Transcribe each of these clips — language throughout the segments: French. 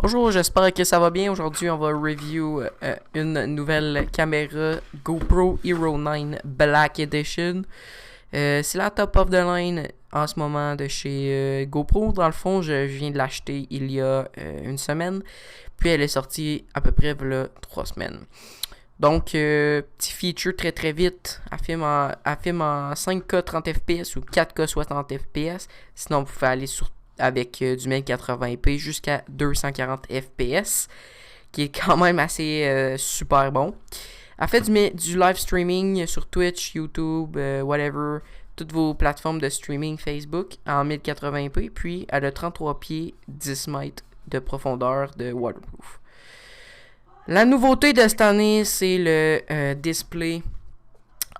Bonjour, j'espère que ça va bien. Aujourd'hui, on va review une nouvelle caméra GoPro Hero 9 Black Edition. C'est la top of the line en ce moment de chez GoPro. Dans le fond, je viens de l'acheter il y a une semaine. Puis elle est sortie à peu près là 3 semaines. Donc, petit feature très très vite. Elle filme en 5K 30 fps ou 4K 60 fps. Sinon, vous pouvez aller avec du 1080p jusqu'à 240 fps, qui est quand même assez super bon. Elle fait du live streaming sur Twitch, YouTube, whatever, toutes vos plateformes de streaming Facebook en 1080p, puis elle a 33 pieds, 10 mètres de profondeur de waterproof. La nouveauté de cette année, c'est le display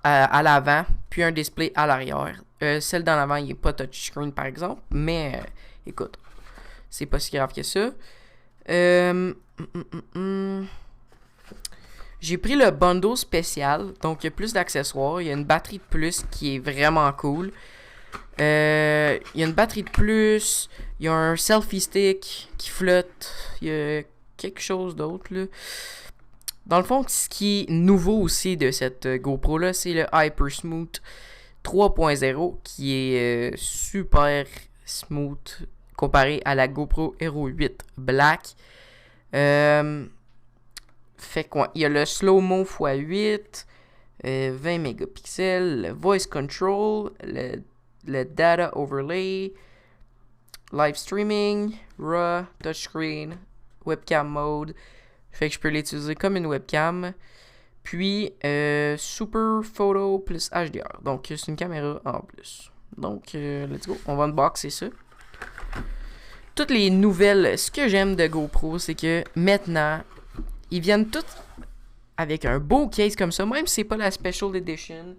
à l'avant, puis un display à l'arrière. Celle dans l'avant, il n'est pas touchscreen par exemple, mais écoute, c'est pas si grave que ça. J'ai pris le bundle spécial, donc il y a plus d'accessoires. Il y a une batterie de plus qui est vraiment cool. Il y a une batterie de plus. Il y a un selfie stick qui flotte. Il y a quelque chose d'autre là. Dans le fond, ce qui est nouveau aussi de cette GoPro là, c'est le Hyper Smooth 3.0 qui est super smooth comparé à la GoPro Hero 8 Black. Fait quoi? Il y a le slow-mo x8, 20 mégapixels, le voice control, le data overlay, live streaming, RAW, touchscreen, webcam mode. Fait que je peux l'utiliser comme une webcam. Puis, Super Photo plus HDR. Donc, c'est une caméra en plus. Donc, let's go. On va unboxer ça. Toutes les nouvelles, ce que j'aime de GoPro, c'est que maintenant, ils viennent toutes avec un beau case comme ça. Même si c'est pas la Special Edition,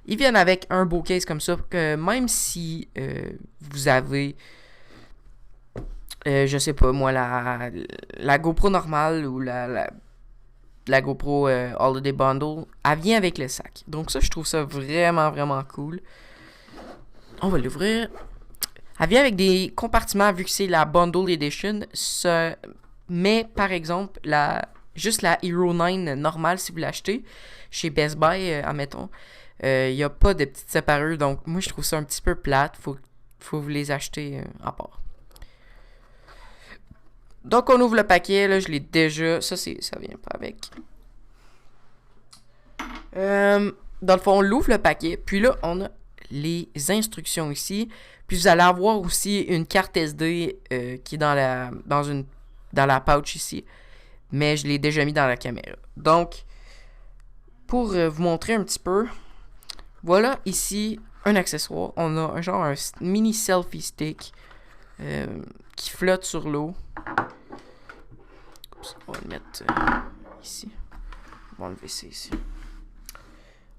ils viennent avec un beau case comme ça. Que même si vous avez, je sais pas moi, la GoPro normale ou la GoPro Holiday Bundle, elle vient avec le sac. Donc ça, je trouve ça vraiment, vraiment cool. On va l'ouvrir. Elle vient avec des compartiments, vu que c'est la Bundle Edition. Mais, par exemple, juste la Hero 9 normale, si vous l'achetez, chez Best Buy, admettons, il n'y a pas de petites sépareurs. Donc, moi, je trouve ça un petit peu plate. Faut vous les acheter à part. Donc, on ouvre le paquet. Là, je l'ai déjà. Ça vient pas avec. Dans le fond, on l'ouvre le paquet. Puis là, on a les instructions ici. Puis vous allez avoir aussi une carte SD qui est dans la pouch ici. Mais je l'ai déjà mis dans la caméra. Donc, pour vous montrer un petit peu, voilà ici un accessoire. On a un mini selfie stick qui flotte sur l'eau. On va le mettre ici. On va enlever ça ici.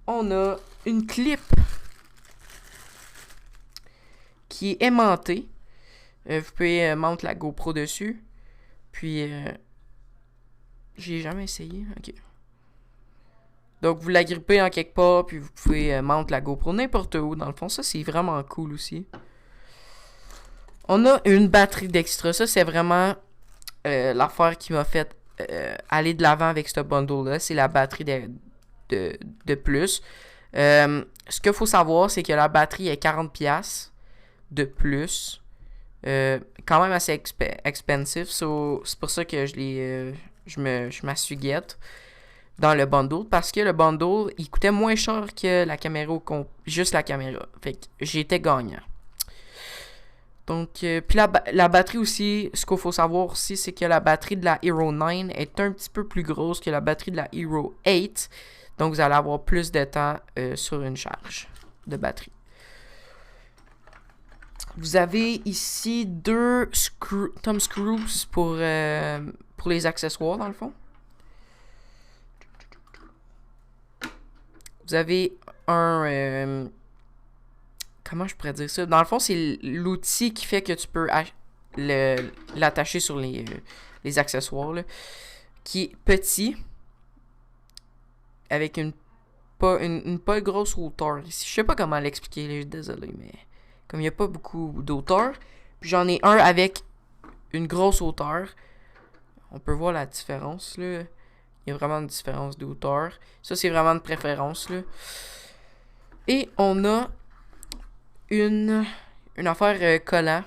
On a une clip qui est aimantée. Vous pouvez monter la GoPro dessus. Puis, j'ai jamais essayé. Ok. Donc, vous la grippez en quelque part. Puis, vous pouvez monter la GoPro n'importe où. Dans le fond, ça, c'est vraiment cool aussi. On a une batterie d'extra. Ça, c'est vraiment l'affaire qui m'a fait aller de l'avant avec ce bundle-là. C'est la batterie de plus. Ce qu'il faut savoir, c'est que la batterie est 40$ de plus. Quand même assez expensive. So, c'est pour ça que je m'assuguette dans le bundle. Parce que le bundle, il coûtait moins cher que la caméra juste la caméra. Fait que j'étais gagnant. Donc, puis la batterie aussi, ce qu'il faut savoir aussi, c'est que la batterie de la Hero 9 est un petit peu plus grosse que la batterie de la Hero 8. Donc, vous allez avoir plus de temps sur une charge de batterie. Vous avez ici deux thumb screws pour les accessoires, dans le fond. Vous avez un... comment je pourrais dire ça? Dans le fond, c'est l'outil qui fait que tu peux l'attacher sur les accessoires, là, qui est petit, avec une pas grosse hauteur ici. Je sais pas comment l'expliquer, là, désolé, mais comme il n'y a pas beaucoup d'auteur. Puis j'en ai un avec une grosse hauteur. on peut voir la différence, là. Il y a vraiment une différence de hauteur. Ça, c'est vraiment de préférence, là. Et on a une affaire collant.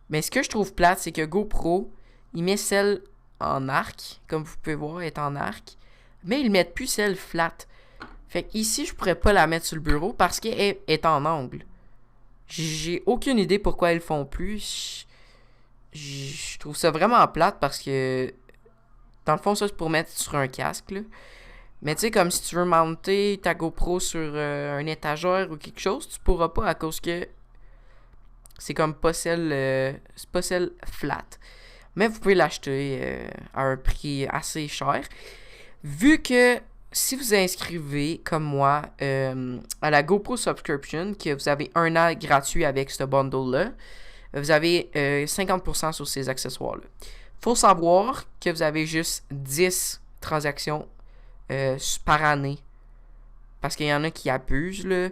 Mais ce que je trouve plate, c'est que GoPro, il met celle en arc. Comme vous pouvez voir, elle est en arc. Mais ils mettent plus celle flat. Fait que ici, je pourrais pas la mettre sur le bureau parce qu'elle est en angle. J'ai aucune idée pourquoi ils le font plus. Je trouve ça vraiment plate parce que dans le fond, ça c'est pour mettre sur un casque, là. Mais tu sais, comme si tu veux monter ta GoPro sur un étagère ou quelque chose, tu pourras pas à cause que c'est comme pas celle, c'est pas celle flat. Mais vous pouvez l'acheter à un prix assez cher. Vu que si vous inscrivez, comme moi, à la GoPro Subscription, que vous avez un an gratuit avec ce bundle-là, vous avez 50% sur ces accessoires-là. Faut savoir que vous avez juste 10 transactions par année. Parce qu'il y en a qui abusent, là.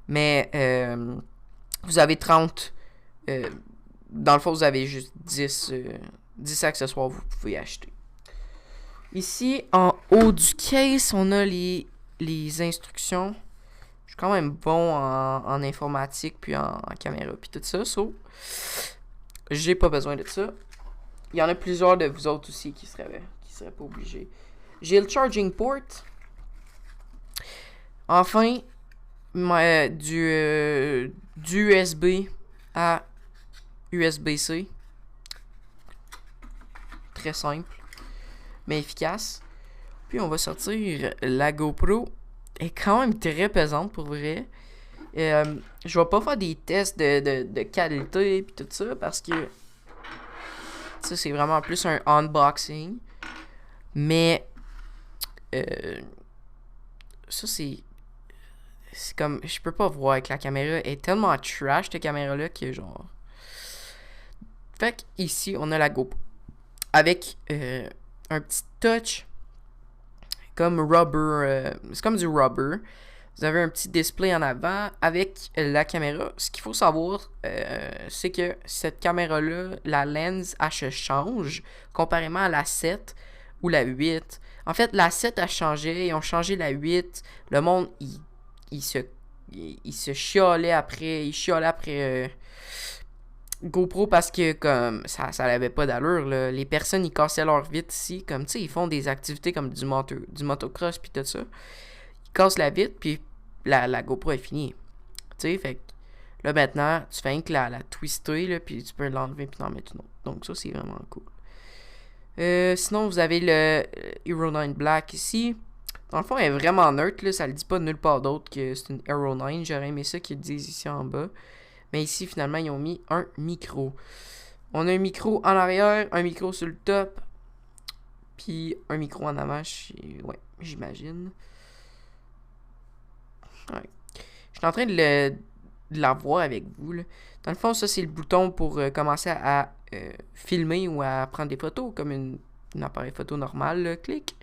Mais vous avez 30. Dans le fond, vous avez juste 10 accessoires que vous pouvez acheter. Ici, en haut du case, on a les instructions. Je suis quand même bon en informatique, puis en caméra, puis tout ça. So, j'ai pas besoin de ça. Il y en a plusieurs de vous autres aussi qui seraient pas obligés. J'ai le charging port. Enfin, du USB à USB-C. Très simple, mais efficace. Puis on va sortir la GoPro. Elle est quand même très pesante pour vrai. Je vais pas faire des tests de qualité et tout ça parce que ça c'est vraiment plus un unboxing. Mais ça c'est comme je peux pas voir avec la caméra. Elle est tellement trash cette caméra là que genre. Fait que ici on a la GoPro avec un petit touch comme rubber. C'est comme du rubber. Vous avez un petit display en avant avec la caméra. Ce qu'il faut savoir, c'est que cette caméra-là, la lens, elle se change comparément à la 7 ou la 8. En fait, la 7 a changé. Ils ont changé la 8. Le monde, il se chialait après. Il chialait après GoPro parce que comme ça n'avait pas d'allure, là. Les personnes, ils cassaient leur vitre ici. Comme, tu sais, ils font des activités comme du motocross puis tout ça. Ils cassent la vitre, puis la GoPro est finie. Tu sais, fait que là, maintenant, tu fais que la twister, là, puis tu peux l'enlever puis t'en mettre une autre. Donc, ça, c'est vraiment cool. Sinon, vous avez le Hero 9 Black ici. Dans le fond, elle est vraiment neutre, là. Ça le dit pas nulle part d'autre que c'est une Hero 9. J'aurais aimé ça qu'ils le disent ici en bas. Mais ici, finalement, ils ont mis un micro. On a un micro en arrière, un micro sur le top, puis un micro en avant. Ouais, j'imagine. Ouais. Je suis en train de la voir avec vous, là. Dans le fond, ça, c'est le bouton pour commencer à filmer ou à prendre des photos, comme un appareil photo normal, là. Clic.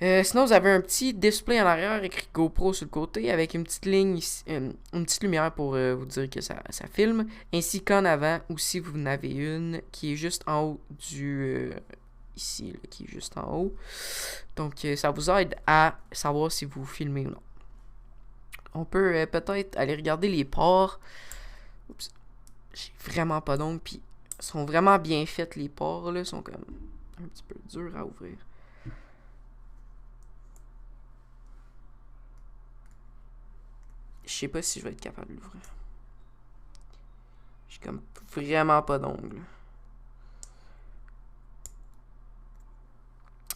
Sinon, vous avez un petit display en arrière écrit GoPro sur le côté avec une petite ligne, une petite lumière pour vous dire que ça filme, ainsi qu'en avant aussi vous en avez une qui est juste en haut du ici, là, qui est juste en haut. Donc ça vous aide à savoir si vous filmez ou non. On peut peut-être aller regarder les ports. Oups, j'ai vraiment pas d'ongles, puis sont vraiment bien faites les ports là, sont comme un petit peu durs à ouvrir. Je sais pas si je vais être capable de l'ouvrir. J'ai comme vraiment pas d'ongles.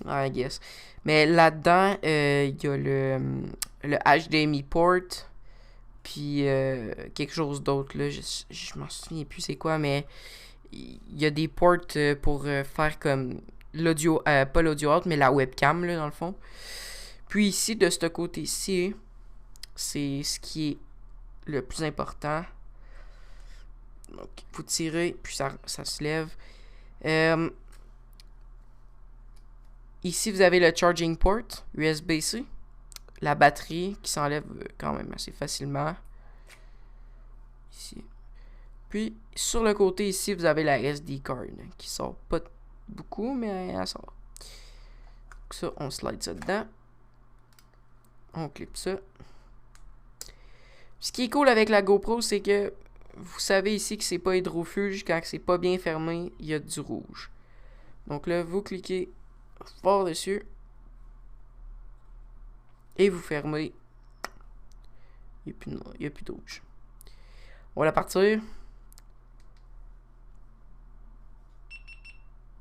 I guess. Mais là-dedans, il y a le HDMI port. Puis quelque chose d'autre là. Je m'en souviens plus c'est quoi, mais il y a des ports pour faire comme l'audio, pas l'audio out, mais la webcam là dans le fond. Puis ici, de ce côté-ci, c'est ce qui est le plus important. Donc, vous tirez, puis ça se lève. Ici, vous avez le charging port USB-C. La batterie qui s'enlève quand même assez facilement. Ici. Puis, sur le côté ici, vous avez la SD card qui sort pas beaucoup, mais elle sort. Donc ça, on slide ça dedans. On clip ça. Ce qui est cool avec la GoPro, c'est que vous savez ici que c'est pas hydrofuge. Quand c'est pas bien fermé, il y a du rouge. Donc là, vous cliquez fort dessus. Et vous fermez. Il n'y a plus de rouge. On va la partir.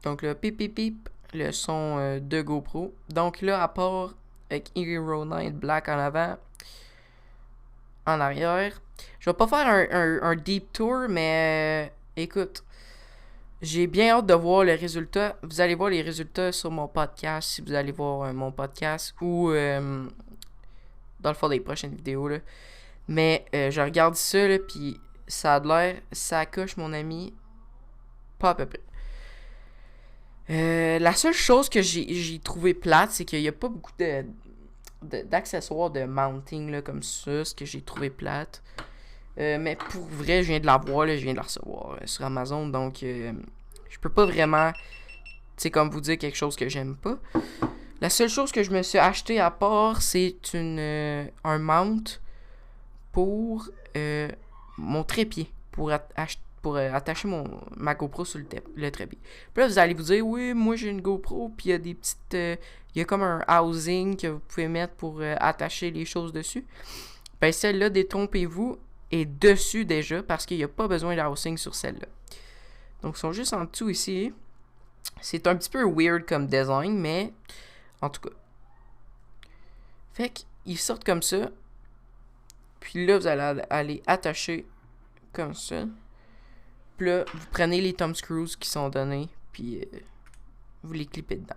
Donc là, pip pip pip, le son de GoPro. Donc là, à part avec Hero 9 Black en avant, en arrière. Je vais pas faire un deep tour, mais écoute, j'ai bien hâte de voir les résultats. Vous allez voir les résultats sur mon podcast, si vous allez voir mon podcast, ou dans le fond des prochaines vidéos, là. Mais je regarde ça, là, puis ça a l'air, ça coche, mon ami, pas à peu près. La seule chose que j'ai trouvé plate, c'est qu'il n'y a pas beaucoup d'accessoires de mounting là, comme ça, ce que j'ai trouvé plate. Mais pour vrai, je viens de l'avoir, je viens de la recevoir sur Amazon, donc je peux pas vraiment, comme vous dire quelque chose que j'aime pas. La seule chose que je me suis acheté à part, c'est un mount pour mon trépied, pour attacher ma GoPro sur le trépied. Puis là, vous allez vous dire, oui, moi j'ai une GoPro, puis il y a des petites... il y a comme un housing que vous pouvez mettre pour attacher les choses dessus. Ben celle-là, détrompez-vous, est dessus déjà, parce qu'il n'y a pas besoin de housing sur celle-là. Donc, ils sont juste en dessous ici. C'est un petit peu weird comme design, mais en tout cas. Fait qu'ils sortent comme ça. Puis là, vous allez aller attacher comme ça. Puis là, vous prenez les thumb screws qui sont donnés, puis vous les clippez dedans.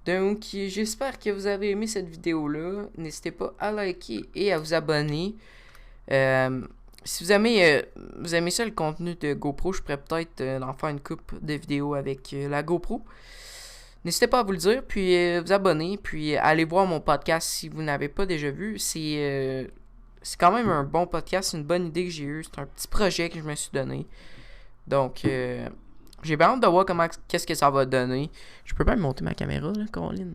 Donc, j'espère que vous avez aimé cette vidéo-là. N'hésitez pas à liker et à vous abonner. Si vous aimez ça, le contenu de GoPro, je pourrais peut-être en faire une coupe de vidéos avec la GoPro. N'hésitez pas à vous le dire, puis vous abonner, puis allez voir mon podcast si vous n'avez pas déjà vu. C'est quand même un bon podcast, c'est une bonne idée que j'ai eue. C'est un petit projet que je me suis donné. Donc, j'ai bien hâte de voir qu'est-ce que ça va donner. Je peux même monter ma caméra, là, Colin.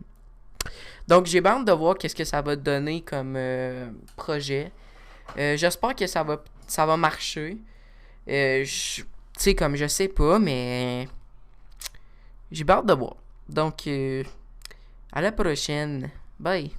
Donc, j'ai bien hâte de voir qu'est-ce que ça va donner comme projet. J'espère que ça va marcher. Tu sais, comme je sais pas, mais j'ai bien hâte de voir. Donc, à la prochaine. Bye.